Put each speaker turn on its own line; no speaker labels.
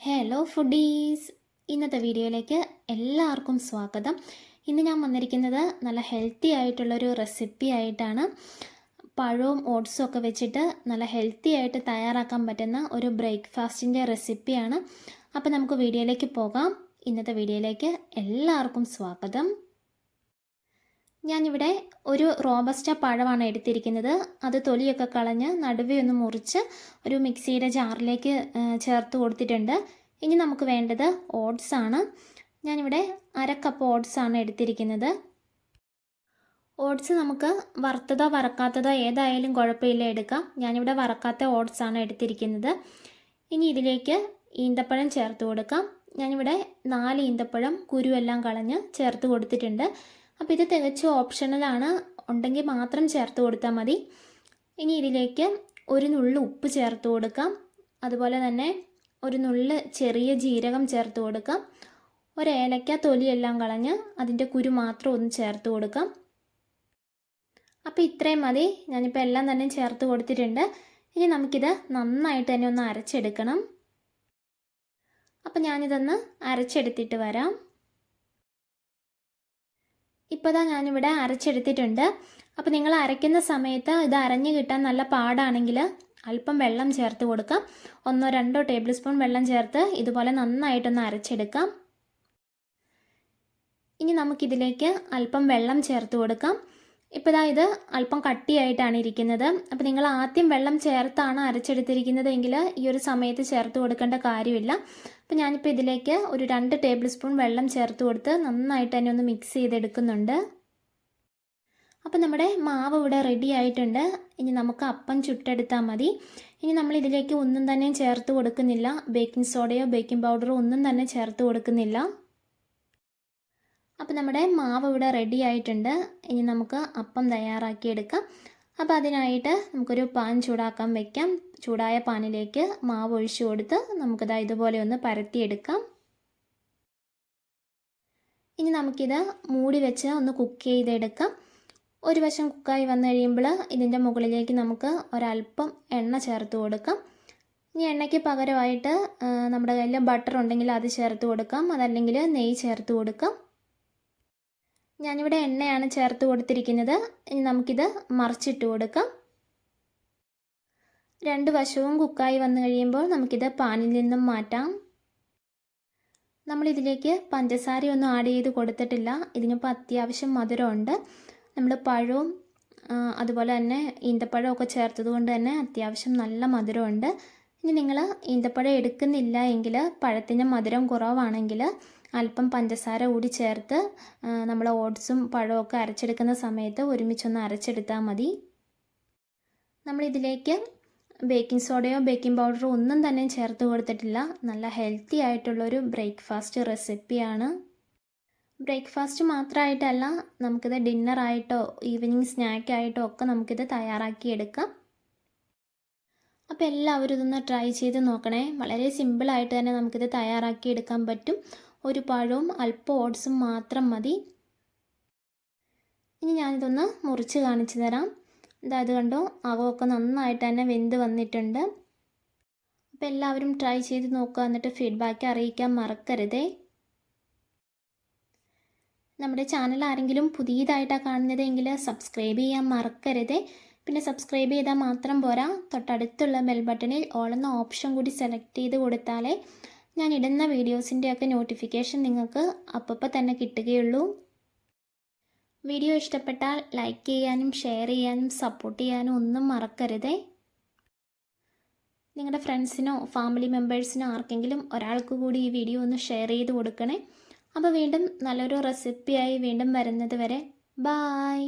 Hello foodies, ഇന്നത്തെ വീഡിയോയിലേക്ക് എല്ലാവർക്കും സ്വാഗതം. ഇന്ന് ഞാൻ വന്നിരിക്കുന്നത് നല്ല ഹെൽത്തി ആയിട്ടുള്ളൊരു റെസിപ്പി ആയിട്ടാണ്. പഴവും ഓട്സും ഒക്കെ വെച്ചിട്ട് നല്ല ഹെൽത്തി ആയിട്ട് തയ്യാറാക്കാൻ പറ്റുന്ന ഒരു ബ്രേക്ക്ഫാസ്റ്റിൻ്റെ റെസിപ്പിയാണ്. അപ്പോൾ നമുക്ക് വീഡിയോയിലേക്ക് പോകാം. ഇന്നത്തെ വീഡിയോയിലേക്ക് എല്ലാവർക്കും സ്വാഗതം. ഞാനിവിടെ ഒരു റോബസ്റ്റ പഴമാണ് എടുത്തിരിക്കുന്നത്. അത് തൊലിയൊക്കെ കളഞ്ഞ് നടുവേ ഒന്ന് മുറിച്ച് ഒരു മിക്സിയുടെ ജാറിലേക്ക് ചേർത്ത് കൊടുത്തിട്ടുണ്ട്. ഇനി നമുക്ക് വേണ്ടത് ഓട്സ് ആണ്. ഞാനിവിടെ 1/2 കപ്പ് ഓട്സ് ആണ് എടുത്തിരിക്കുന്നത്. ഓട്സ് നമുക്ക് വറുത്തതോ വറക്കാത്തതോ ഏതായാലും കുഴപ്പമില്ല, എടുക്കാം. ഞാനിവിടെ വറക്കാത്ത ഓട്സ് ആണ് എടുത്തിരിക്കുന്നത്. ഇനി ഇതിലേക്ക് ഈന്തപ്പഴം ചേർത്ത് കൊടുക്കാം. ഞാനിവിടെ 4 ഈന്തപ്പഴം കുരുവെല്ലാം കളഞ്ഞ് ചേർത്ത് കൊടുത്തിട്ടുണ്ട്. അപ്പോൾ ഇത് തികച്ചും ഓപ്ഷണലാണ്, ഉണ്ടെങ്കിൽ മാത്രം ചേർത്ത് കൊടുത്താൽ മതി. ഇനി ഇതിലേക്ക് ഒരു നുള്ളു ഉപ്പ് ചേർത്ത് കൊടുക്കാം. അതുപോലെ തന്നെ ഒരു നുള്ളു ചെറിയ ജീരകം ചേർത്ത് കൊടുക്കാം. ഒരു ഏലക്ക തൊലിയെല്ലാം കളഞ്ഞ് അതിൻ്റെ കുരു മാത്രം ഒന്ന് ചേർത്ത് കൊടുക്കാം. അപ്പോൾ ഇത്രയും മതി. ഞാനിപ്പോൾ എല്ലാം തന്നെ ചേർത്ത് കൊടുത്തിട്ടുണ്ട്. ഇനി നമുക്കിത് നന്നായിട്ട് തന്നെ ഒന്ന് അരച്ചെടുക്കണം. അപ്പോൾ ഞാനിതൊന്ന് അരച്ചെടുത്തിട്ട് വരാം. ഇപ്പോൾ ഞാനിവിടെ അരച്ചെടുത്തിട്ടുണ്ട്. അപ്പോൾ നിങ്ങൾ അരയ്ക്കുന്ന സമയത്ത് ഇത് അരഞ്ഞു കിട്ടാൻ നല്ല പാടാണെങ്കിൽ അല്പം വെള്ളം ചേർത്ത് കൊടുക്കാം. 1-2 ടേബിൾ സ്പൂൺ വെള്ളം ചേർത്ത് ഇതുപോലെ നന്നായിട്ടൊന്ന് അരച്ചെടുക്കാം. ഇനി നമുക്കിതിലേക്ക് അല്പം വെള്ളം ചേർത്ത് കൊടുക്കാം. ഇപ്പോൾ ഇത് അല്പം കട്ടിയായിട്ടാണ് ഇരിക്കുന്നത്. അപ്പോൾ നിങ്ങൾ ആദ്യം വെള്ളം ചേർത്താണ് അരച്ചെടുത്തിരിക്കുന്നതെങ്കിൽ ഈ ഒരു സമയത്ത് ചേർത്ത് കൊടുക്കേണ്ട കാര്യമില്ല. അപ്പോൾ ഞാനിപ്പോൾ ഇതിലേക്ക് ഒരു 2 ടേബിൾ സ്പൂൺ വെള്ളം ചേർത്ത് കൊടുത്ത് നന്നായിട്ട് തന്നെ ഒന്ന് മിക്സ് ചെയ്തെടുക്കുന്നുണ്ട്. അപ്പോൾ നമ്മുടെ മാവ് ഇവിടെ റെഡി ആയിട്ടുണ്ട്. ഇനി നമുക്ക് അപ്പം ചുട്ടെടുത്താൽ മതി. ഇനി നമ്മൾ ഇതിലേക്ക് ഒന്നും തന്നെ ചേർത്ത് കൊടുക്കുന്നില്ല. ബേക്കിംഗ് സോഡയോ ബേക്കിംഗ് പൗഡറോ ഒന്നും തന്നെ ചേർത്ത് കൊടുക്കുന്നില്ല. അപ്പോൾ നമ്മുടെ മാവ് ഇവിടെ റെഡി ആയിട്ടുണ്ട്. ഇനി നമുക്ക് അപ്പം തയ്യാറാക്കിയെടുക്കാം. അപ്പോൾ അതിനായിട്ട് നമുക്കൊരു പാൻ ചൂടാക്കാൻ വയ്ക്കാം. ചൂടായ പാനിലേക്ക് മാവ് ഒഴിച്ചു കൊടുത്ത് നമുക്കിത് ഇതുപോലെ ഒന്ന് പരത്തിയെടുക്കാം. ഇനി നമുക്കിത് മൂടി വെച്ച് ഒന്ന് കുക്ക് ചെയ്തെടുക്കാം. ഒരു വശം കുക്കായി വന്നു കഴിയുമ്പോൾ ഇതിൻ്റെ മുകളിലേക്ക് നമുക്ക് ഒരല്പം എണ്ണ ചേർത്ത് കൊടുക്കാം. ഇനി എണ്ണയ്ക്ക് പകരമായിട്ട് നമ്മുടെ കയ്യിൽ ബട്ടർ ഉണ്ടെങ്കിൽ അത് ചേർത്ത് കൊടുക്കാം. അതല്ലെങ്കിൽ നെയ്യ് ചേർത്ത് കൊടുക്കാം. ഞാനിവിടെ എണ്ണയാണ് ചേർത്ത് കൊടുത്തിരിക്കുന്നത്. ഇനി നമുക്കിത് മറിച്ചിട്ട് കൊടുക്കാം. 2 വശവും കുക്കായി വന്നു കഴിയുമ്പോൾ നമുക്കിത് പാനിൽ നിന്നും മാറ്റാം. നമ്മളിതിലേക്ക് പഞ്ചസാരയൊന്നും ആഡ് ചെയ്ത് കൊടുത്തിട്ടില്ല. ഇതിനിപ്പോൾ അത്യാവശ്യം മധുരമുണ്ട്. നമ്മൾ പഴവും അതുപോലെ തന്നെ ഈന്തപ്പഴവും ഒക്കെ ചേർത്തത് കൊണ്ട് തന്നെ അത്യാവശ്യം നല്ല മധുരമുണ്ട്. ഇനി നിങ്ങൾ ഈന്തപ്പഴം എടുക്കുന്നില്ല എങ്കിൽ, പഴത്തിൻ്റെ മധുരം കുറവാണെങ്കിൽ അല്പം പഞ്ചസാര കൂടി ചേർത്ത് നമ്മൾ ഓട്സും പഴവും ഒക്കെ അരച്ചെടുക്കുന്ന സമയത്ത് ഒരുമിച്ചൊന്ന് അരച്ചെടുത്താൽ മതി. നമ്മളിതിലേക്ക് ബേക്കിംഗ് സോഡയോ ബേക്കിംഗ് പൗഡറോ ഒന്നും തന്നെ ചേർത്ത് കൊടുത്തിട്ടില്ല. നല്ല ഹെൽത്തി ആയിട്ടുള്ളൊരു ബ്രേക്ക്ഫാസ്റ്റ് റെസിപ്പിയാണ്. ബ്രേക്ക്ഫാസ്റ്റ് മാത്രമായിട്ടല്ല, നമുക്കിത് ഡിന്നറായിട്ടോ ഈവനിങ് സ്നാക്കായിട്ടോ ഒക്കെ നമുക്കിത് തയ്യാറാക്കിയെടുക്കാം. അപ്പോൾ എല്ലാവരും ഇതൊന്ന് ട്രൈ ചെയ്ത് നോക്കണേ. വളരെ സിമ്പിളായിട്ട് തന്നെ നമുക്കിത് തയ്യാറാക്കിയെടുക്കാൻ പറ്റും. ഒരു പഴവും അല്പം ഓട്സും മാത്രം മതി. ഇനി ഞാനിതൊന്ന് മുറിച്ച് കാണിച്ചു തരാം. ഇത് കണ്ടോ, അകമൊക്കെ നന്നായിട്ട് തന്നെ വെന്ത് വന്നിട്ടുണ്ട്. അപ്പോൾ എല്ലാവരും ട്രൈ ചെയ്ത് നോക്കുക. എന്നിട്ട് ഫീഡ്ബാക്ക് അറിയിക്കാൻ മറക്കരുതേ. നമ്മുടെ ചാനൽ ആരെങ്കിലും പുതിയതായിട്ടാണ് കാണുന്നതെങ്കിൽ സബ്സ്ക്രൈബ് ചെയ്യാൻ മറക്കരുതേ. പിന്നെ സബ്സ്ക്രൈബ് ചെയ്താൽ മാത്രം പോരാ, തൊട്ടടുത്തുള്ള ബെൽ ബട്ടണിൽ ഓൾ എന്ന ഓപ്ഷൻ കൂടി സെലക്ട് ചെയ്ത് കൊടുത്താലേ ഞാൻ ഇടുന്ന വീഡിയോസിൻ്റെയൊക്കെ നോട്ടിഫിക്കേഷൻ നിങ്ങൾക്ക് അപ്പോൾ തന്നെ കിട്ടുകയുള്ളൂ. വീഡിയോ ഇഷ്ടപ്പെട്ടാൽ ലൈക്ക് ചെയ്യാനും ഷെയർ ചെയ്യാനും സപ്പോർട്ട് ചെയ്യാനും ഒന്നും മറക്കരുതേ. നിങ്ങളുടെ ഫ്രണ്ട്സിനോ ഫാമിലി മെമ്പേഴ്സിനോ ആർക്കെങ്കിലും ഒരാൾക്ക് കൂടി ഈ വീഡിയോ ഒന്ന് ഷെയർ ചെയ്ത് കൊടുക്കണേ. അപ്പോൾ വീണ്ടും നല്ലൊരു റെസിപ്പിയായി വീണ്ടും വരുന്നത് വരെ ബായ്.